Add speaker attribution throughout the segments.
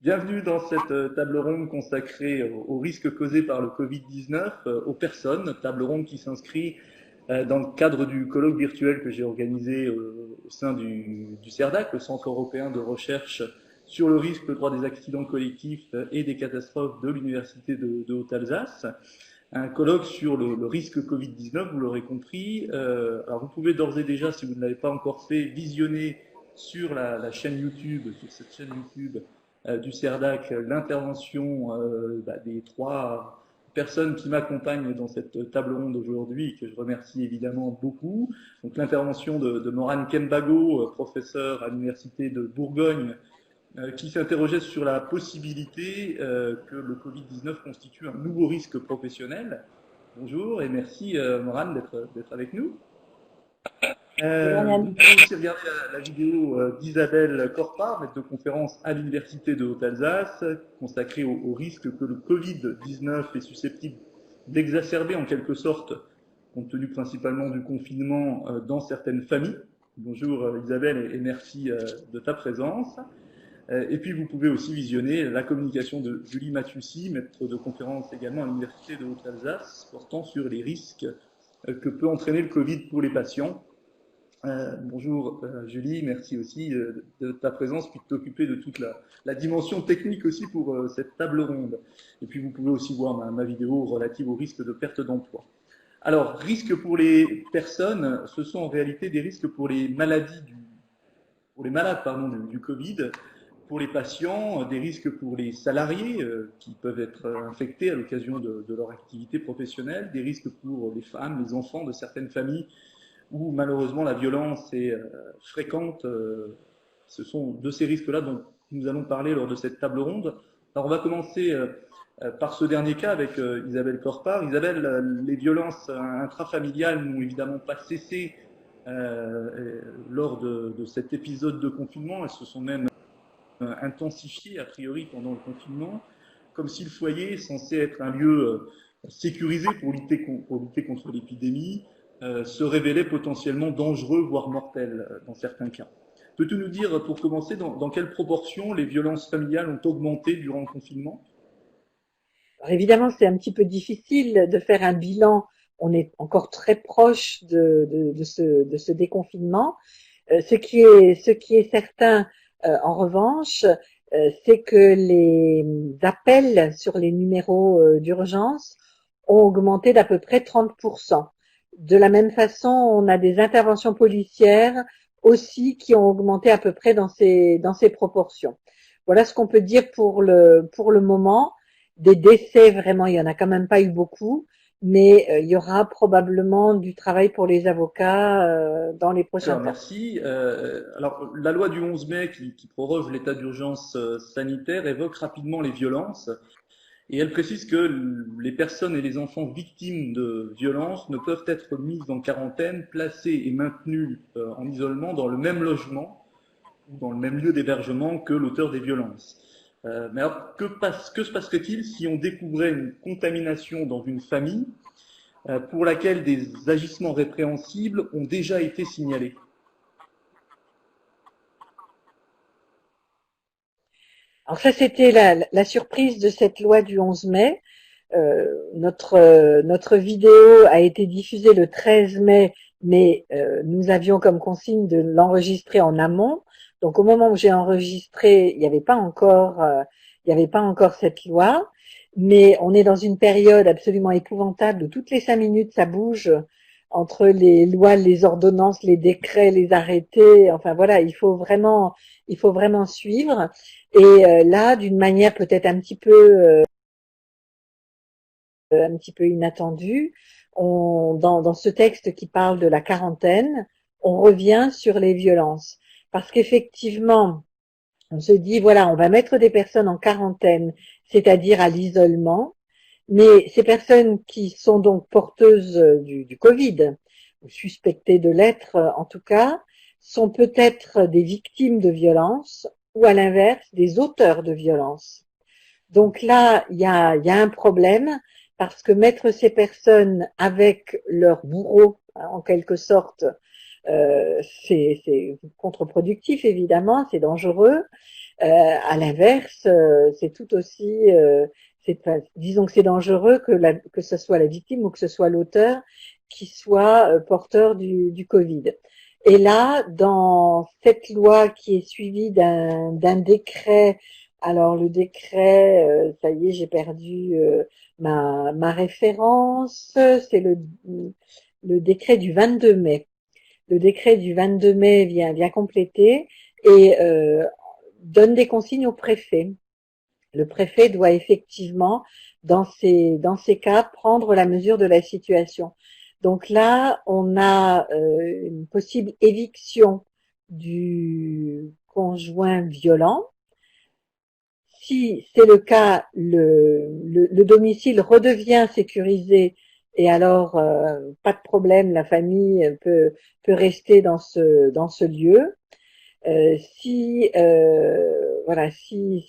Speaker 1: Bienvenue dans cette table ronde consacrée aux risques causés par le Covid-19 aux personnes, table ronde qui s'inscrit dans le cadre du colloque virtuel que j'ai organisé au sein du CERDAC, le Centre européen de recherche sur le risque, le droit des accidents collectifs et des catastrophes de l'Université de Haute-Alsace. Un colloque sur le risque Covid-19, vous l'aurez compris. Alors vous pouvez d'ores et déjà, si vous ne l'avez pas encore fait, visionner sur la chaîne YouTube, sur cette chaîne YouTube du CERDAC, l'intervention des trois personnes qui m'accompagnent dans cette table ronde aujourd'hui, que je remercie évidemment beaucoup. Donc l'intervention de Morane Kembago, professeur à l'Université de Bourgogne, qui s'interrogeait sur la possibilité que le Covid-19 constitue un nouveau risque professionnel. Bonjour et merci Morane d'être avec nous. Vous pouvez aussi regarder la vidéo d'Isabelle Corpart, maître de conférence à l'Université de Haute-Alsace, consacrée au risque que le Covid-19 est susceptible d'exacerber en quelque sorte, compte tenu principalement du confinement dans certaines familles. Bonjour Isabelle et merci de ta présence. Et puis vous pouvez aussi visionner la communication de Julie Mathussi, maître de conférence également à l'Université de Haute-Alsace, portant sur les risques que peut entraîner le Covid pour les patients. Bonjour Julie, merci aussi de ta présence, puis de t'occuper de toute la dimension technique aussi pour cette table ronde. Et puis vous pouvez aussi voir ma vidéo relative au risque de perte d'emploi. Alors, risques pour les personnes, ce sont en réalité des risques pour les maladies pour les malades du Covid, pour les patients, des risques pour les salariés qui peuvent être infectés à l'occasion de leur activité professionnelle, des risques pour les femmes, les enfants de certaines familles où malheureusement la violence est fréquente. Ce sont de ces risques-là dont nous allons parler lors de cette table ronde. Alors on va commencer par ce dernier cas avec Isabelle Corpart. Isabelle, les violences intrafamiliales n'ont évidemment pas cessé lors de cet épisode de confinement. Elles se sont même intensifiées a priori pendant le confinement, comme si le foyer, censé être un lieu sécurisé pour lutter contre l'épidémie, se révélait potentiellement dangereux, voire mortel dans certains cas. Peux-tu nous dire, pour commencer, dans quelle proportion les violences familiales ont augmenté durant le confinement?
Speaker 2: Alors évidemment, c'est un petit peu difficile de faire un bilan. On est encore très proche de ce déconfinement. Ce qui est certain, en revanche, c'est que les appels sur les numéros d'urgence ont augmenté d'à peu près 30%. De la même façon, on a des interventions policières aussi qui ont augmenté à peu près dans ces proportions. Voilà ce qu'on peut dire pour le moment. Des décès, vraiment, il y en a quand même pas eu beaucoup, mais il y aura probablement du travail pour les avocats dans les prochains
Speaker 1: D'accord,
Speaker 2: temps.
Speaker 1: merci. Alors, la loi du 11 mai qui proroge l'état d'urgence sanitaire évoque rapidement les violences et elle précise que les personnes et les enfants victimes de violences ne peuvent être mises en quarantaine, placées et maintenues en isolement dans le même logement ou dans le même lieu d'hébergement que l'auteur des violences. Mais alors, que se passerait-il si on découvrait une contamination dans une famille pour laquelle des agissements répréhensibles ont déjà été signalés?
Speaker 2: Alors ça, c'était la surprise de cette loi du 11 mai. Notre vidéo a été diffusée le 13 mai, mais nous avions comme consigne de l'enregistrer en amont. Donc au moment où j'ai enregistré, il n'y avait pas encore cette loi. Mais on est dans une période absolument épouvantable où toutes les 5 minutes ça bouge entre les lois, les ordonnances, les décrets, les arrêtés. Enfin voilà, il faut vraiment suivre. Et là, d'une manière peut-être un petit peu inattendue, dans ce texte qui parle de la quarantaine, on revient sur les violences. Parce qu'effectivement, on se dit, voilà, on va mettre des personnes en quarantaine, c'est-à-dire à l'isolement, mais ces personnes qui sont donc porteuses du Covid, ou suspectées de l'être en tout cas, sont peut-être des victimes de violences ou à l'inverse des auteurs de violences. Donc là, il y a un problème parce que mettre ces personnes avec leur bourreau, hein, en quelque sorte, c'est contre-productif évidemment, c'est dangereux. À l'inverse, c'est tout aussi, disons que c'est dangereux que ce soit la victime ou que ce soit l'auteur qui soit porteur du Covid. Et là, dans cette loi qui est suivie d'un décret, alors le décret, ça y est, j'ai perdu ma référence, c'est le décret du 22 mai. Le décret du 22 mai vient compléter et donne des consignes au préfet. Le préfet doit effectivement, dans ces cas, prendre la mesure de la situation. Donc là, on a une possible éviction du conjoint violent. Si c'est le cas, le domicile redevient sécurisé et alors pas de problème, la famille peut rester dans ce lieu. Si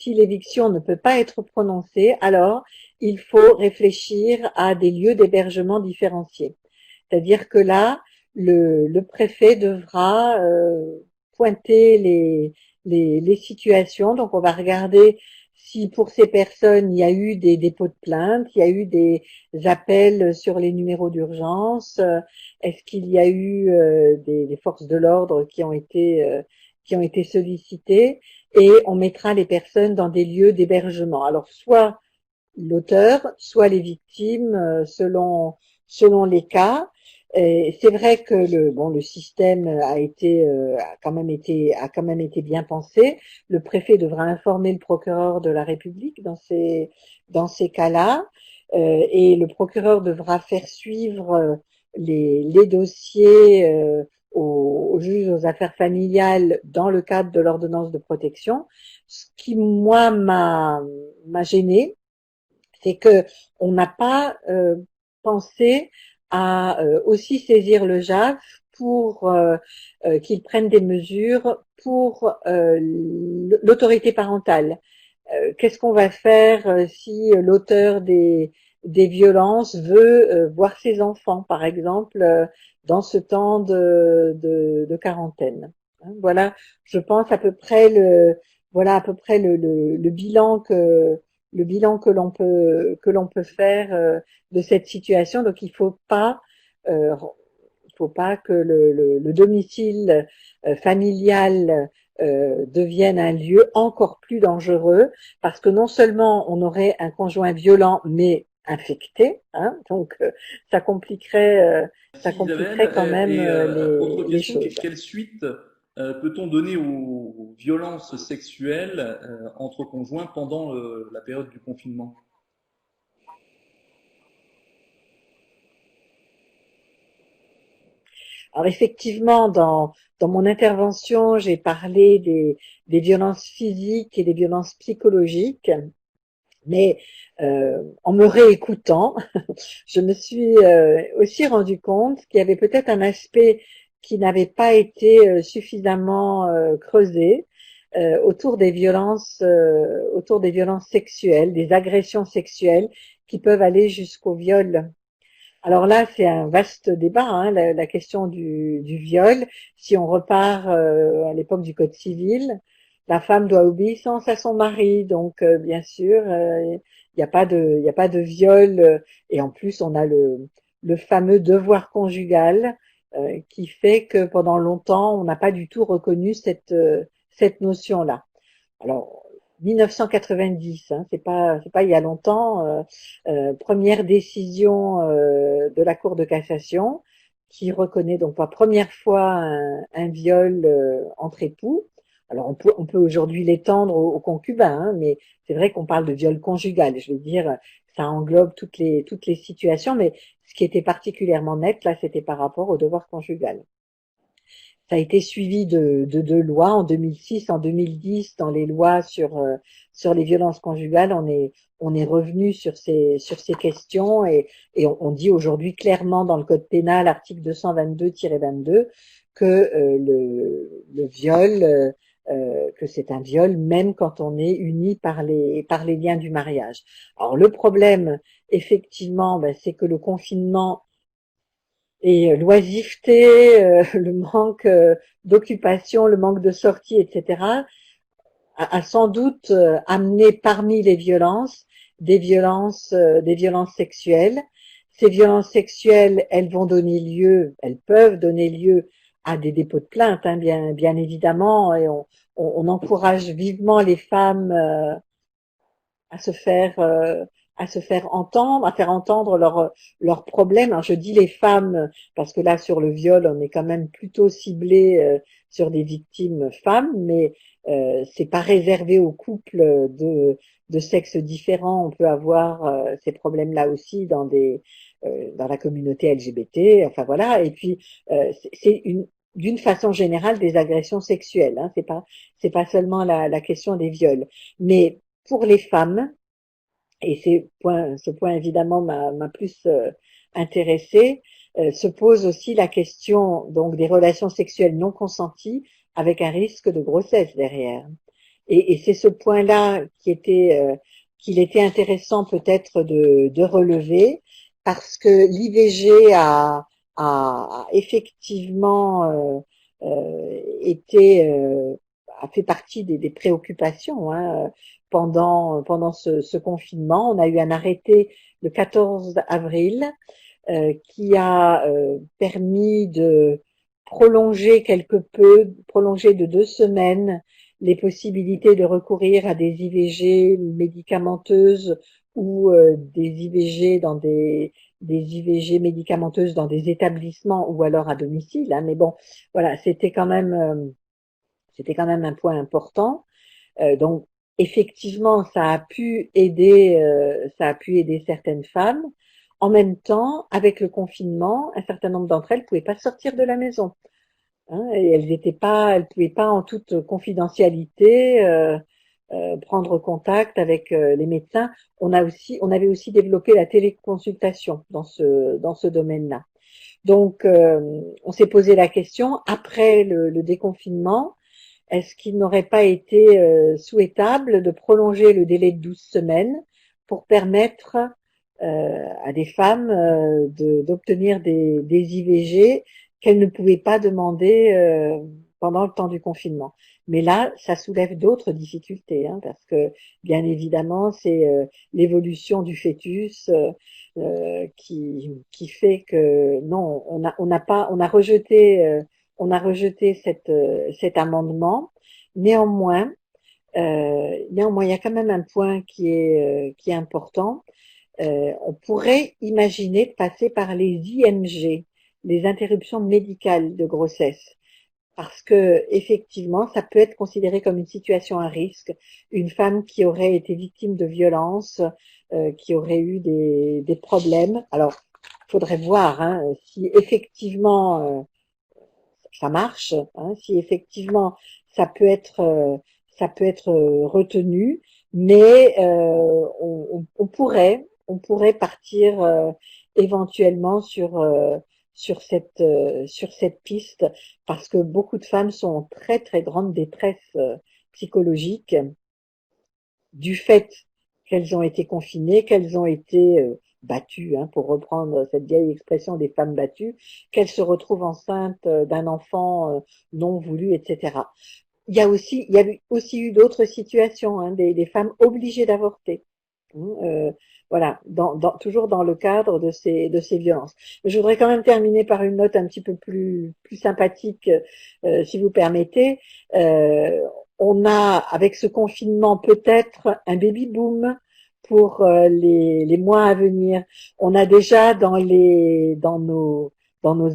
Speaker 2: l'éviction ne peut pas être prononcée, alors il faut réfléchir à des lieux d'hébergement différenciés. C'est-à-dire que là, le préfet devra pointer les situations. Donc, on va regarder si pour ces personnes, il y a eu des dépôts de plainte, il y a eu des appels sur les numéros d'urgence, est-ce qu'il y a eu des forces de l'ordre qui ont été sollicitées, et on mettra les personnes dans des lieux d'hébergement. Alors, soit l'auteur, soit les victimes, selon les cas. C'est vrai que le système a quand même été bien pensé. Le préfet devra informer le procureur de la République dans ces cas-là, et le procureur devra faire suivre les dossiers au juge aux affaires familiales dans le cadre de l'ordonnance de protection. Ce qui, moi, m'a gênée, c'est que on n'a pas pensé à aussi saisir le JAF pour qu'il prenne des mesures pour l'autorité parentale. Qu'est-ce qu'on va faire si l'auteur des violences veut voir ses enfants, par exemple, dans ce temps de quarantaine. Voilà, je pense à peu près le bilan que l'on peut faire de cette situation. Donc euh, il faut pas que le domicile familial devienne un lieu encore plus dangereux, parce que non seulement on aurait un conjoint violent mais infecté, hein, donc ça
Speaker 1: Merci
Speaker 2: compliquerait quand
Speaker 1: Isabelle.
Speaker 2: même
Speaker 1: Autre
Speaker 2: les
Speaker 1: question,
Speaker 2: choses.
Speaker 1: quelle suite peut-on donner aux violences sexuelles entre conjoints pendant la période du confinement?
Speaker 2: Alors effectivement, dans mon intervention, j'ai parlé des violences physiques et des violences psychologiques, mais en me réécoutant, je me suis aussi rendu compte qu'il y avait peut-être un aspect qui n'avait pas été suffisamment creusé autour des violences sexuelles, des agressions sexuelles qui peuvent aller jusqu'au viol. Alors là, c'est un vaste débat, hein, la question du viol. Si on repart à l'époque du Code civil, la femme doit obéissance à son mari, donc bien sûr, il n'y a pas de viol. Et en plus, on a le fameux devoir conjugal qui fait que pendant longtemps, on n'a pas du tout reconnu cette notion-là. Alors, 1990, hein, c'est pas il y a longtemps. Première décision de la Cour de cassation qui reconnaît donc pour la première fois un viol entre époux. Alors on peut aujourd'hui l'étendre aux concubins, hein, mais c'est vrai qu'on parle de viol conjugal. Je veux dire, ça englobe toutes les situations, mais ce qui était particulièrement net là, c'était par rapport au devoir conjugal. Ça a été suivi de deux lois en 2006, en 2010, dans les lois sur les violences conjugales. On est revenu sur ces questions et on dit aujourd'hui clairement dans le code pénal, article 222-22, que le viol, que c'est un viol même quand on est uni par les liens du mariage. Alors le problème, effectivement, ben, c'est que le confinement et l'oisiveté, le manque d'occupation, le manque de sortie, etc., a sans doute amené parmi les violences des violences sexuelles. Ces violences sexuelles, elles vont donner lieu, elles peuvent donner lieu à des dépôts de plainte, hein, bien évidemment, et on encourage vivement les femmes à se faire à se faire entendre, à faire entendre leurs problèmes. Alors je dis les femmes parce que là sur le viol, on est quand même plutôt ciblé sur des victimes femmes, mais c'est pas réservé aux couples de sexes différents. On peut avoir ces problèmes-là aussi dans la communauté LGBT. Enfin voilà. Et puis c'est une d'une façon générale des agressions sexuelles. Hein. C'est pas seulement la question des viols, mais pour les femmes, et ce point évidemment m'a plus intéressée, se pose aussi la question donc des relations sexuelles non consenties avec un risque de grossesse derrière. Et c'est ce point-là qu'il était intéressant peut-être de relever parce que l'IVG a effectivement été a fait partie des préoccupations hein, pendant ce confinement. On a eu un arrêté le 14 avril qui a permis de prolonger de 2 semaines les possibilités de recourir à des IVG médicamenteuses ou des IVG des IVG médicamenteuses dans des établissements ou alors à domicile. Hein, mais bon, voilà, c'était quand même un point important. Donc effectivement, ça a pu aider certaines femmes. En même temps, avec le confinement, un certain nombre d'entre elles ne pouvaient pas sortir de la maison. Hein, et elles pouvaient pas en toute confidentialité prendre contact avec les médecins. On avait aussi développé la téléconsultation dans ce domaine-là. Donc, on s'est posé la question après le déconfinement, est-ce qu'il n'aurait pas été souhaitable de prolonger le délai de 12 semaines pour permettre à des femmes d'obtenir des IVG qu'elles ne pouvaient pas demander pendant le temps du confinement. Mais là, ça soulève d'autres difficultés, hein, parce que bien évidemment, c'est l'évolution du fœtus qui fait que non, on a rejeté cet amendement. Néanmoins, il y a quand même un point qui est important. On pourrait imaginer de passer par les IMG, les interruptions médicales de grossesse, parce que effectivement, ça peut être considéré comme une situation à risque. Une femme qui aurait été victime de violences, qui aurait eu des problèmes. Alors, il faudrait voir hein, si effectivement ça marche, hein, si effectivement ça peut être retenu, mais on pourrait partir éventuellement sur cette piste parce que beaucoup de femmes sont en très très grande détresse psychologique du fait qu'elles ont été confinées, qu'elles ont été battues, hein, pour reprendre cette vieille expression des femmes battues, qu'elles se retrouvent enceintes d'un enfant non voulu, etc. Il y a aussi eu d'autres situations, hein, des femmes obligées d'avorter. Voilà, toujours dans le cadre de ces violences. Je voudrais quand même terminer par une note un petit peu plus sympathique, si vous permettez. Euh, on a, avec ce confinement, peut-être un baby boom pour les mois à venir. On a déjà dans nos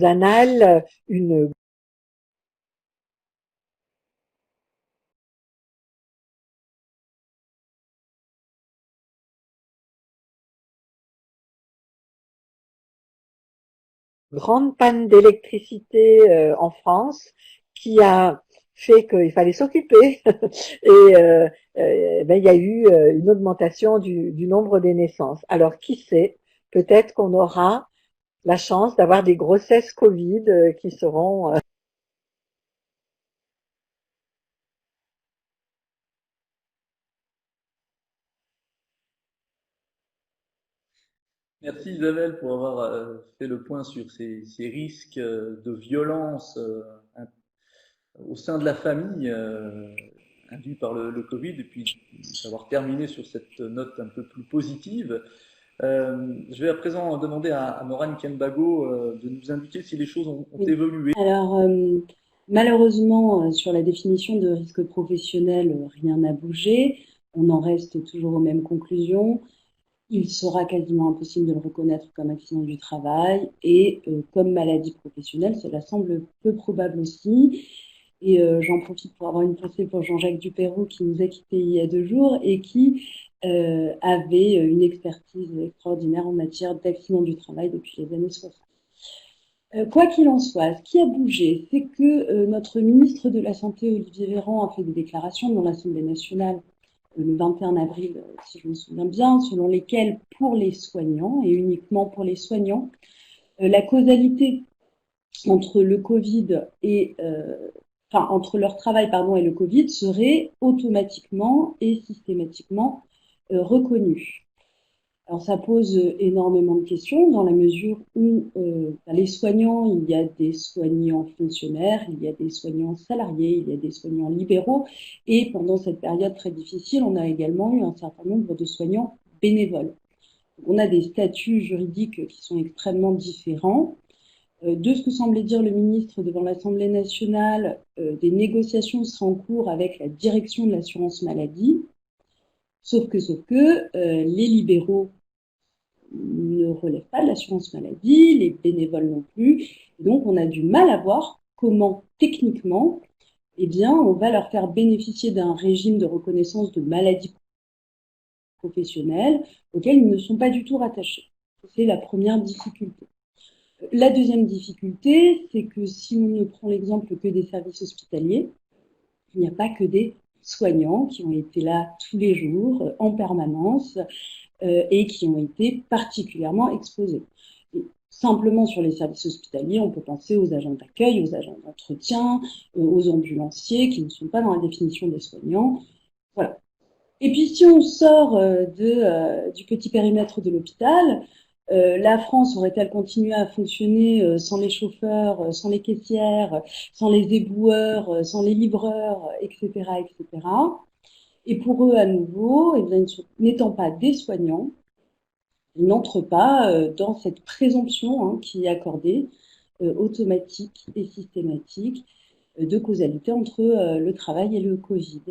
Speaker 2: annales une grande panne d'électricité en France qui a fait qu'il fallait s'occuper et ben, il y a eu une augmentation du nombre des naissances. Alors qui sait, peut-être qu'on aura la chance d'avoir des grossesses Covid qui seront
Speaker 1: Merci Isabelle pour avoir fait le point sur ces risques de violence au sein de la famille. induits par le Covid, et puis d'avoir terminé sur cette note un peu plus positive. Je vais à présent demander à Morane Kembago de nous indiquer si les choses ont
Speaker 3: Oui.
Speaker 1: évolué.
Speaker 3: Alors, malheureusement, sur la définition de risque professionnel, rien n'a bougé. On en reste toujours aux mêmes conclusions. Il sera quasiment impossible de le reconnaître comme accident du travail et comme maladie professionnelle, cela semble peu probable aussi. Et j'en profite pour avoir une pensée pour Jean-Jacques Dupeyroux qui nous a quittés il y a 2 jours et qui avait une expertise extraordinaire en matière d'accident du travail depuis les années 60. Quoi qu'il en soit, ce qui a bougé, c'est que notre ministre de la Santé, Olivier Véran, a fait des déclarations dans l'Assemblée nationale le 21 avril, si je me souviens bien, selon lesquelles, pour les soignants, et uniquement pour les soignants, la causalité entre le Covid et entre leur travail et le Covid serait automatiquement et systématiquement reconnue. Alors ça pose énormément de questions dans la mesure où les soignants, il y a des soignants fonctionnaires, il y a des soignants salariés, il y a des soignants libéraux et pendant cette période très difficile, on a également eu un certain nombre de soignants bénévoles. Donc, on a des statuts juridiques qui sont extrêmement différents. De ce que semblait dire le ministre devant l'Assemblée nationale, des négociations seraient en cours avec la direction de l'assurance maladie, sauf que les libéraux ne relèvent pas de l'assurance maladie, les bénévoles non plus. Et donc, on a du mal à voir comment, techniquement, on va leur faire bénéficier d'un régime de reconnaissance de maladie professionnelle auquel ils ne sont pas du tout rattachés. C'est la première difficulté. La deuxième difficulté, c'est que si on ne prend l'exemple que des services hospitaliers, il n'y a pas que des soignants qui ont été là tous les jours, en permanence, et qui ont été particulièrement exposés. Et simplement sur les services hospitaliers, on peut penser aux agents d'accueil, aux agents d'entretien, aux ambulanciers qui ne sont pas dans la définition des soignants. Voilà. Et puis si on sort du petit périmètre de l'hôpital, la France aurait-elle continué à fonctionner sans les chauffeurs, sans les caissières, sans les éboueurs, sans les livreurs, etc., etc. Et pour eux, à nouveau, n'étant pas des soignants, ils n'entrent pas dans cette présomption qui est accordée, automatique et systématique, de causalité entre le travail et le Covid.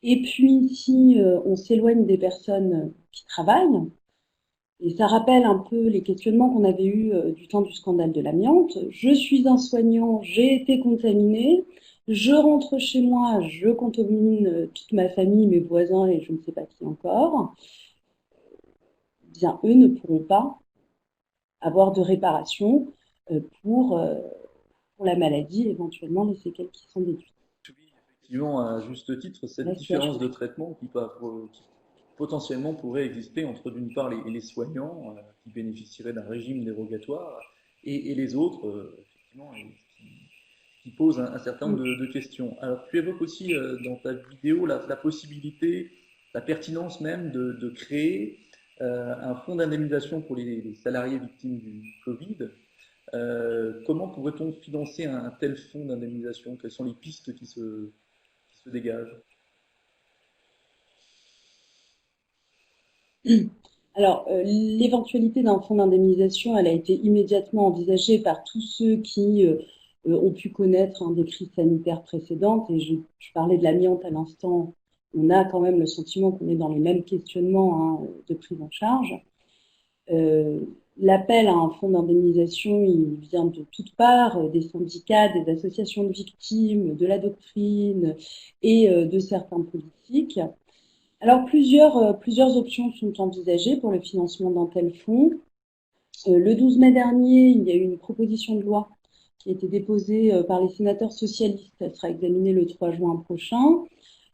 Speaker 3: Et puis, si on s'éloigne des personnes qui travaillent, et ça rappelle un peu les questionnements qu'on avait eus du temps du scandale de l'amiante. Je suis un soignant, j'ai été contaminé, je rentre chez moi, je contamine toute ma famille, mes voisins et je ne sais pas qui encore. Bien, eux ne pourront pas avoir de réparation pour la maladie, éventuellement les séquelles qui sont déduites.
Speaker 1: Effectivement, à juste titre, cette différence de traitement qui potentiellement pourrait exister entre d'une part les soignants qui bénéficieraient d'un régime dérogatoire et les autres, effectivement, qui posent un certain nombre de questions. Alors, tu évoques aussi dans ta vidéo la possibilité, la pertinence même de créer un fonds d'indemnisation pour les salariés victimes du Covid. Comment pourrait-on financer un tel fonds d'indemnisation? Quelles sont les pistes qui se dégagent?
Speaker 3: Alors, l'éventualité d'un fonds d'indemnisation, elle a été immédiatement envisagée par tous ceux qui ont pu connaître des crises sanitaires précédentes. Et je parlais de l'amiante à l'instant. On a quand même le sentiment qu'on est dans les mêmes questionnements de prise en charge. L'appel à un fonds d'indemnisation, il vient de toutes parts, des syndicats, des associations de victimes, de la doctrine et de certains politiques. Alors, plusieurs options sont envisagées pour le financement d'un tel fonds. Le 12 mai dernier, il y a eu une proposition de loi qui a été déposée par les sénateurs socialistes. Elle sera examinée le 3 juin prochain.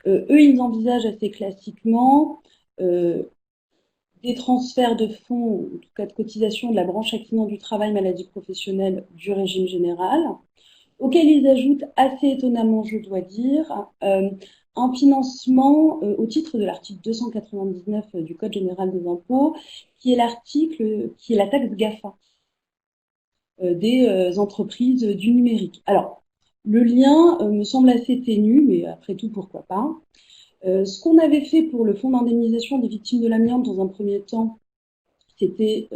Speaker 3: Eux, ils envisagent assez classiquement des transferts de fonds, en tout cas de cotisation de la branche accident du travail, maladie professionnelle du régime général, auquel ils ajoutent assez étonnamment, je dois dire, un financement au titre de l'article 299 du Code général des impôts, qui est la taxe GAFA des entreprises du numérique. Alors, Le lien me semble assez ténu, mais après tout, pourquoi pas. Ce qu'on avait fait pour le fonds d'indemnisation des victimes de l'amiante dans un premier temps, c'était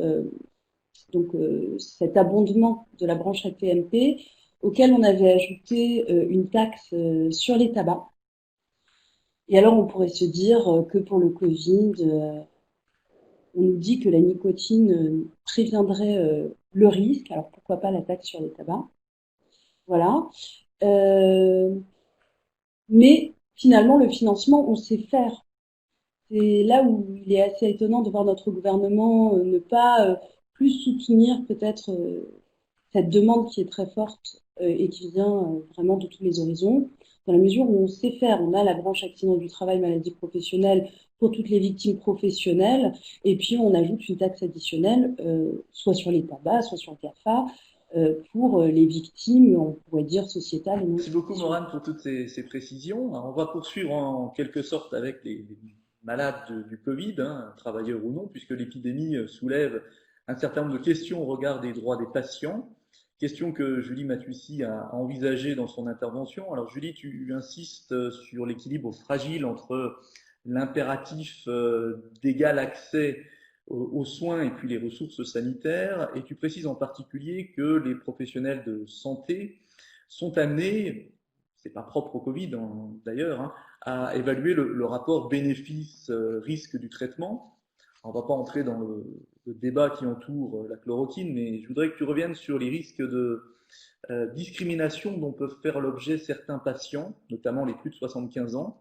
Speaker 3: cet abondement de la branche AT-MP auquel on avait ajouté une taxe sur les tabacs. Et alors on pourrait se dire que pour le Covid, on nous dit que la nicotine préviendrait le risque, alors pourquoi pas la taxe sur les tabacs. Voilà. Mais finalement, le financement, on sait faire. C'est là où il est assez étonnant de voir notre gouvernement ne pas plus soutenir peut-être cette demande qui est très forte et qui vient vraiment de tous les horizons, dans la mesure où on sait faire. On a la branche accident du travail, maladie professionnelle pour toutes les victimes professionnelles, et puis on ajoute une taxe additionnelle, soit sur les tabacs, soit sur le GAFA, pour les victimes, on pourrait dire sociétales et non
Speaker 1: Merci beaucoup,
Speaker 3: professionnelles.
Speaker 1: Morane, pour toutes ces précisions. Alors, on va poursuivre en quelque sorte avec les malades du Covid, hein, travailleurs ou non, puisque l'épidémie soulève un certain nombre de questions au regard des droits des patients. Question que Julie Matuissy a envisagée dans son intervention. Alors, Julie, tu insistes sur l'équilibre fragile entre l'impératif d'égal accès aux soins et puis les ressources sanitaires, et tu précises en particulier que les professionnels de santé sont amenés, c'est pas propre au Covid d'ailleurs, hein, à évaluer le rapport bénéfice-risque du traitement. On ne va pas entrer dans le débat qui entoure la chloroquine, mais je voudrais que tu reviennes sur les risques de discrimination dont peuvent faire l'objet certains patients, notamment les plus de 75 ans.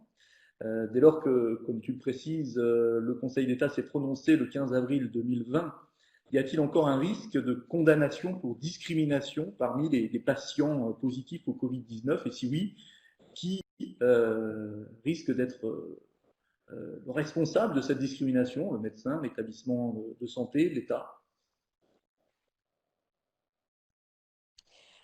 Speaker 1: Dès lors que, comme tu le précises, le Conseil d'État s'est prononcé le 15 avril 2020, y a-t-il encore un risque de condamnation pour discrimination parmi les patients positifs au Covid-19? Et si oui, qui risque d'être le responsable de cette discrimination? Le médecin, l'établissement de santé, l'État?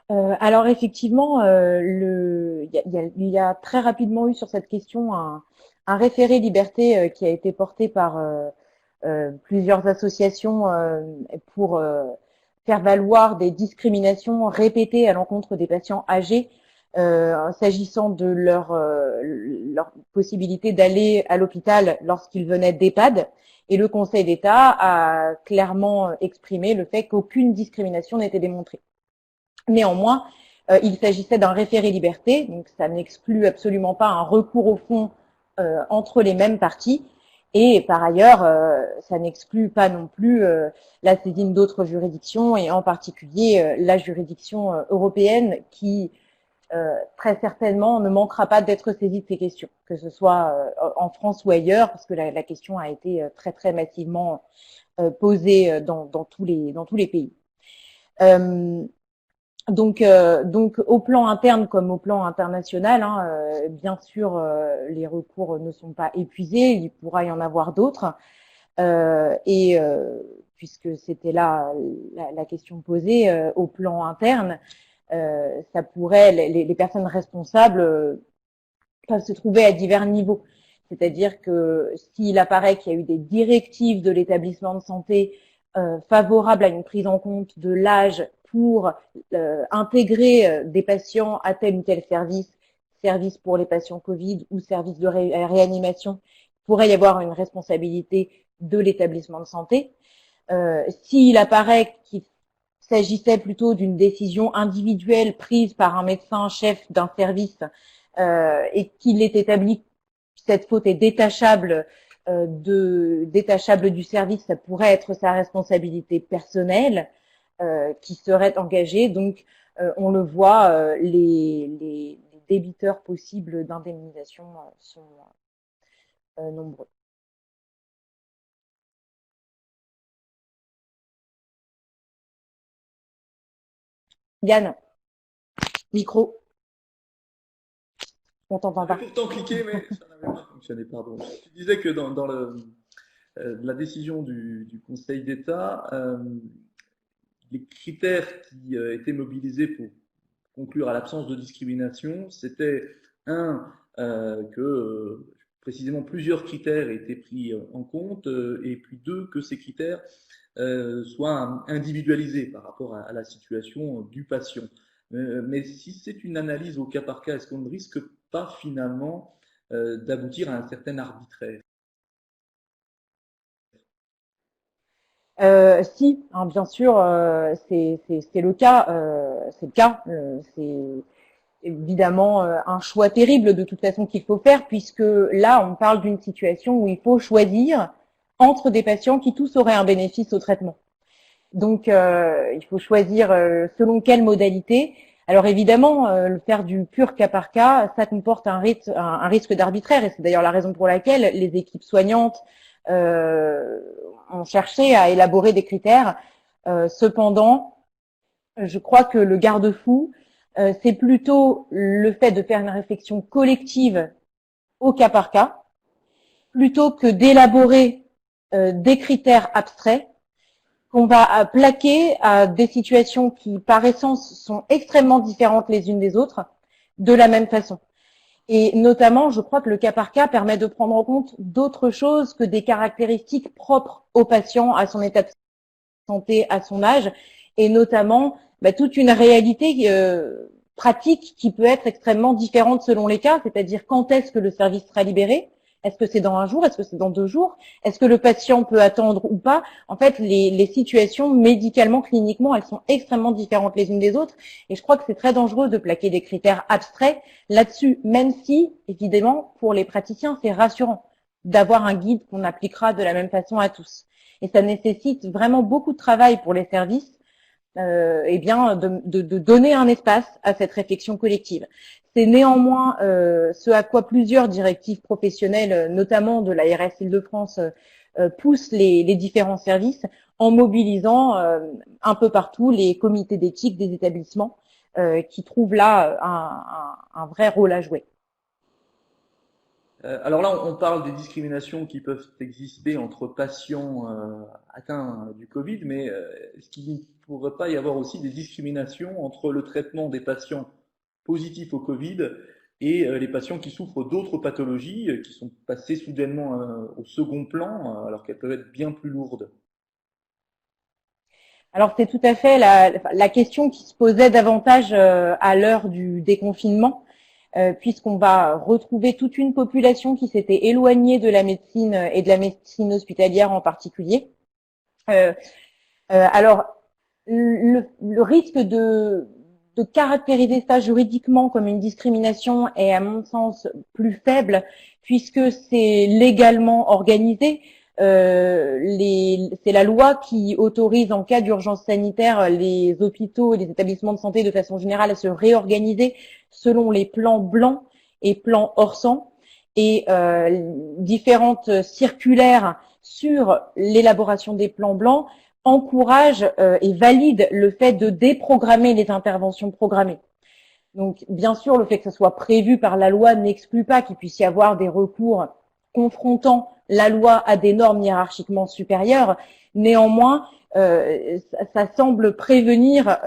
Speaker 4: Alors effectivement, il y a très rapidement eu sur cette question un référé liberté qui a été porté par plusieurs associations pour faire valoir des discriminations répétées à l'encontre des patients âgés s'agissant de leur possibilité d'aller à l'hôpital lorsqu'ils venaient d'EHPAD. Et le Conseil d'État a clairement exprimé le fait qu'aucune discrimination n'était démontrée. Néanmoins, il s'agissait d'un référé liberté, donc ça n'exclut absolument pas un recours au fond entre les mêmes parties. Et par ailleurs, ça n'exclut pas non plus la saisine d'autres juridictions, et en particulier la juridiction européenne qui très certainement ne manquera pas d'être saisie de ces questions, que ce soit en France ou ailleurs, parce que la question a été très très massivement posée dans tous les pays. Donc au plan interne comme au plan international, hein, bien sûr, les recours ne sont pas épuisés, il pourra y en avoir d'autres. Puisque c'était là la question posée, au plan interne, ça pourrait, les personnes responsables peuvent se trouver à divers niveaux. C'est-à-dire que s'il apparaît qu'il y a eu des directives de l'établissement de santé favorables à une prise en compte de l'âge pour intégrer des patients à tel ou tel service pour les patients Covid ou service de réanimation, il pourrait y avoir une responsabilité de l'établissement de santé. S'il apparaît qu'il s'agissait plutôt d'une décision individuelle prise par un médecin chef d'un service et qu'il est établi que cette faute est détachable du service, ça pourrait être sa responsabilité personnelle qui serait engagée. Donc, on le voit, les débiteurs possibles d'indemnisation sont nombreux. Yann, micro. On t'entend pas.
Speaker 1: J'avais pourtant cliqué, mais ça n'avait pas fonctionné, pardon. Tu disais que dans la décision du Conseil d'État, les critères qui étaient mobilisés pour conclure à l'absence de discrimination, c'était un, que précisément plusieurs critères étaient pris en compte, et puis deux, que ces critères soient individualisés par rapport à la situation du patient. Mais si c'est une analyse au cas par cas, est-ce qu'on ne risque pas finalement d'aboutir à un certain arbitraire?
Speaker 4: Si, hein, bien sûr, c'est le cas. C'est le cas. C'est évidemment un choix terrible de toute façon qu'il faut faire, puisque là, on parle d'une situation où il faut choisir entre des patients qui tous auraient un bénéfice au traitement. Donc, il faut choisir selon quelle modalité. Alors évidemment, le faire du pur cas par cas, ça comporte un risque d'arbitraire, et c'est d'ailleurs la raison pour laquelle les équipes soignantes ont cherché à élaborer des critères. Cependant, je crois que le garde-fou, c'est plutôt le fait de faire une réflexion collective au cas par cas, plutôt que d'élaborer des critères abstraits qu'on va plaquer à des situations qui, par essence, sont extrêmement différentes les unes des autres, de la même façon. Et notamment, je crois que le cas par cas permet de prendre en compte d'autres choses que des caractéristiques propres au patient, à son état de santé, à son âge, et notamment toute une réalité pratique qui peut être extrêmement différente selon les cas, c'est-à-dire quand est-ce que le service sera libéré. Est-ce que c'est dans un jour? Est-ce que c'est dans 2 jours? Est-ce que le patient peut attendre ou pas? En fait, les situations médicalement, cliniquement, elles sont extrêmement différentes les unes des autres. Et je crois que c'est très dangereux de plaquer des critères abstraits là-dessus, même si, évidemment, pour les praticiens, c'est rassurant d'avoir un guide qu'on appliquera de la même façon à tous. Et ça nécessite vraiment beaucoup de travail pour les services, de donner un espace à cette réflexion collective. C'est néanmoins ce à quoi plusieurs directives professionnelles, notamment de l'ARS Île-de-France, poussent les différents services en mobilisant un peu partout les comités d'éthique des établissements qui trouvent là un vrai rôle à jouer.
Speaker 1: Alors là, on parle des discriminations qui peuvent exister entre patients atteints du Covid, mais est-ce qu'il ne pourrait pas y avoir aussi des discriminations entre le traitement des patients positifs au Covid et les patients qui souffrent d'autres pathologies qui sont passées soudainement au second plan alors qu'elles peuvent être bien plus lourdes?
Speaker 4: Alors c'est tout à fait la question qui se posait davantage à l'heure du déconfinement, puisqu'on va retrouver toute une population qui s'était éloignée de la médecine et de la médecine hospitalière en particulier. Alors le risque de caractériser ça juridiquement comme une discrimination est à mon sens plus faible, puisque c'est légalement organisé. C'est la loi qui autorise en cas d'urgence sanitaire les hôpitaux et les établissements de santé de façon générale à se réorganiser selon les plans blancs et plans hors sang, et différentes circulaires sur l'élaboration des plans blancs encouragent et valident le fait de déprogrammer les interventions programmées. Donc, bien sûr, le fait que ce soit prévu par la loi n'exclut pas qu'il puisse y avoir des recours confrontant la loi à des normes hiérarchiquement supérieures. Néanmoins, ça semble prévenir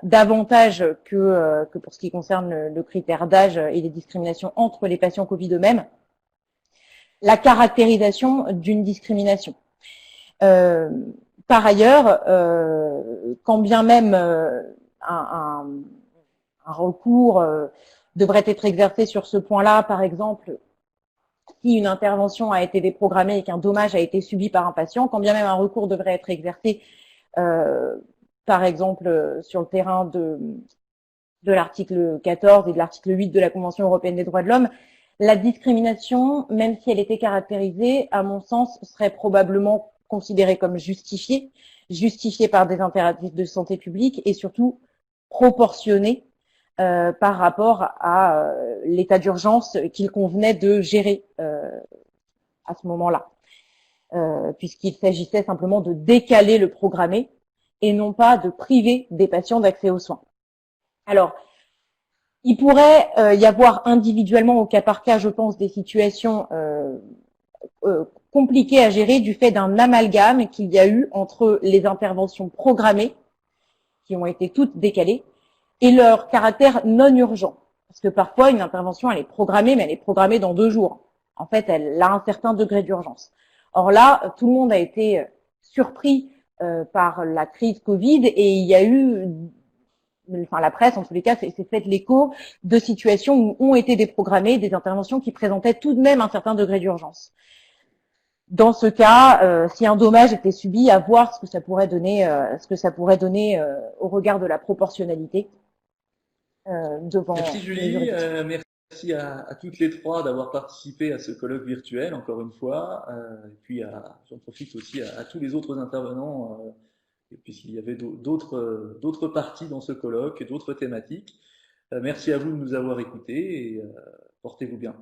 Speaker 4: davantage que pour ce qui concerne le critère d'âge et les discriminations entre les patients Covid eux-mêmes, la caractérisation d'une discrimination. Par ailleurs, quand bien même un recours devrait être exercé sur ce point-là, par exemple, si une intervention a été déprogrammée et qu'un dommage a été subi par un patient, quand bien même un recours devrait être exercé, par exemple, sur le terrain de l'article 14 et de l'article 8 de la Convention européenne des droits de l'homme, la discrimination, même si elle était caractérisée, à mon sens, serait probablement considérée comme justifiée par des impératifs de santé publique et surtout proportionnée par rapport à l'état d'urgence qu'il convenait de gérer à ce moment-là, puisqu'il s'agissait simplement de décaler le programmé et non pas de priver des patients d'accès aux soins. Alors, il pourrait y avoir individuellement, au cas par cas, je pense, des situations compliquées à gérer du fait d'un amalgame qu'il y a eu entre les interventions programmées, qui ont été toutes décalées, et leur caractère non urgent. Parce que parfois, une intervention, elle est programmée, mais elle est programmée dans 2 jours. En fait, elle a un certain degré d'urgence. Or là, tout le monde a été surpris par la crise Covid et il y a eu enfin la presse en tous les cas, s'est fait l'écho de situations où ont été déprogrammées des interventions qui présentaient tout de même un certain degré d'urgence. Dans ce cas, si un dommage était subi, à voir ce que ça pourrait donner, au regard de la proportionnalité devant
Speaker 1: Merci
Speaker 4: les
Speaker 1: Julie,
Speaker 4: juridictions.
Speaker 1: merci à toutes les trois d'avoir participé à ce colloque virtuel, encore une fois, et puis j'en profite aussi à tous les autres intervenants, puisqu'il y avait d'autres parties dans ce colloque et d'autres thématiques. Merci à vous de nous avoir écoutés et portez-vous bien.